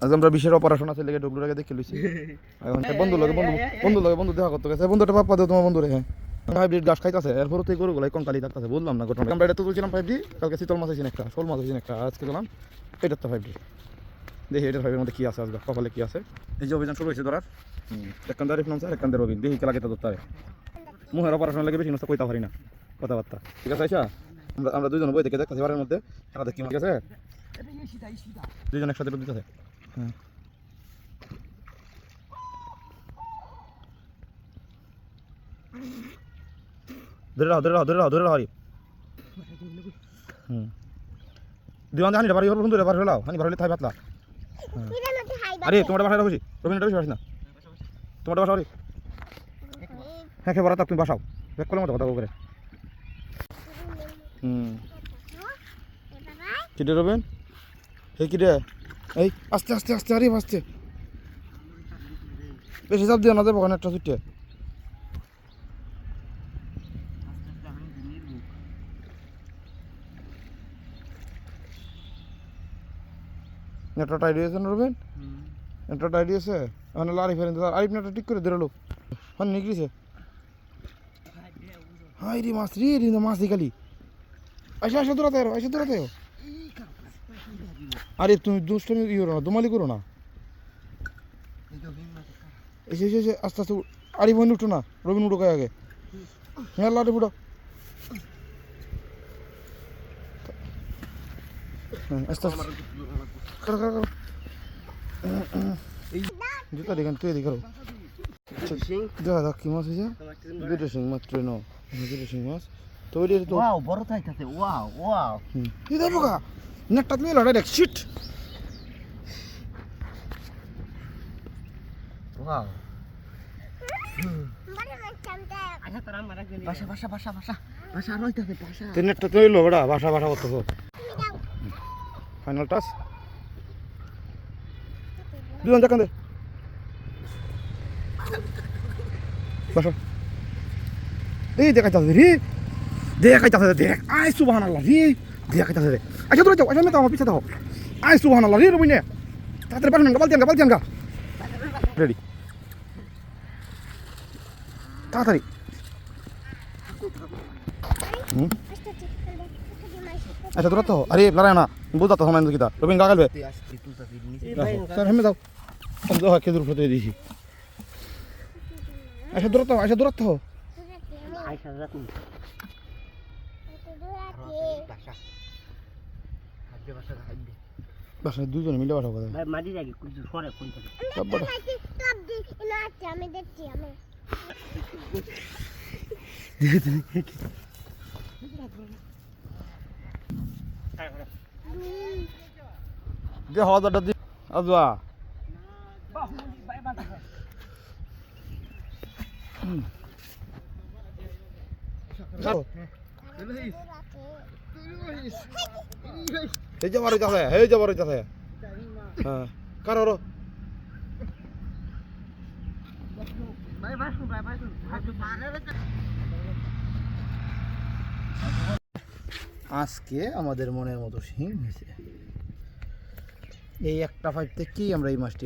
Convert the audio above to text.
আজ আমরা বিশেষ অপারেশন আছে লেগে ডগলুরাকে দেখে লইছি এখন বন্ধু দেখা করতে গেছে বন্ধুটা বাপ্পা দাও তোমার বন্ধুরে হ্যাঁ হাইব্রিড ঘাস খাইতেছে এরপর তুই গরু গুলাই কঙ্কালি থাকতেছে বললাম না ঘটনা আমরা এটা তো তুলছিলাম 5D কালকে শীতল মাছ হয়েছিল একটা শোল মাছ হয়েছিল একটা আজকে গেলাম এটা তো 5D দেখি এটার 5D মধ্যে কি আছে আজকে কপালে কি আছে এই যে অভিযান শুরু হয়েছে ধরার একখান আরিফ নাম স্যার একখান রবিন দেখি কে লাগে তো ধরতে হবে মুহের অপারেশন লাগে বেশি নষ্ট কইতে পারি না কথাবার্তা ঠিক আছে আইসা আমরা দুইজন বই দেখে দেখতেছি বারের মধ্যে খেলা দেখি ঠিক আছে দুইজন একসাথে দিতেছে হ্যাঁ ধরে রাও দিওয়ান হানি বাড়ি বন্ধু রে বাড়ি হলাও হানি বাড়ি থাই পাতলা আরে তোমার বাসাটা খুশি রবিন এটা বেশি না তোমার বাসা আরে হ্যাঁ খেয়ে বড় তুমি বাসাও ব্যাক করলে মতো কথা করে কিরে রবিন হে কিরে এই আস্তে আস্তে আস্তে আরে আস্তে বেশি চাপ দিও না দেবো একটা ছুটে নেটটা আইডি আছে না রবিন নেটটা আইডি আছে মানে লারি ফেরেন আরিফ নেটটা ঠিক করে দিলো হন নিকলিছে হাই রে মাছ দিকালি আইসা দূরাতে আরে তুমি দুষ্টমি ইয়ে না দুমালি করো না এসে আস্তে আস্তে আরিফ হইন উঠো না রবিন উঠো আগে হ্যাঁ লাটি ফুটো আস্তে আস্তে জুতা দেখেন তুই দেখো দেখা কি মাছ হয়েছে দুটো শিং মাত্র দুটো শিং মাছ তৈরি তো বড় থাকতেছে ওয়াও কি দেখো গা নেটটা তুমি লড়াই দেখ শিট ওয়াও বাসা রইতাছে বাসা তুই নেটটা তুই লো বড়া বাসা করতেছো ফাইনাল টাচ দুজন যাকান দে বাসা এই দেখাইতাছে রে দেখ আই সুবহানাল্লাহ রে দেখাইতাছে রে আচ্ছা দূরে যাও আচ্ছা মেতা আমার পিছে দাও আই সুবহানাল্লাহ রে রবিনে তাড়াতাড়ি পারেন না বালতি আনগা রেডি তাড়াতাড়ি আচ্ছা দূরে তো আরে লড়াই না বুঝা তো সময় কিতা রবিন গা গালবে স্যার হেমে দাও আমি তো খেজুর ফতে দিয়েছি আচ্ছা দূরে তো বাসা দুজনে মিলে বাসা কথা মাটি যাই সরে কোন থেকে আমি দেখছি আমি দে হাজারটা দি আজবা এই যাবার হইতাছে হ্যাঁ কারো আজকে আমাদের মনের মতো শিং হয়েছে এই একটা 5 থেকেই আমরা এই মাছটি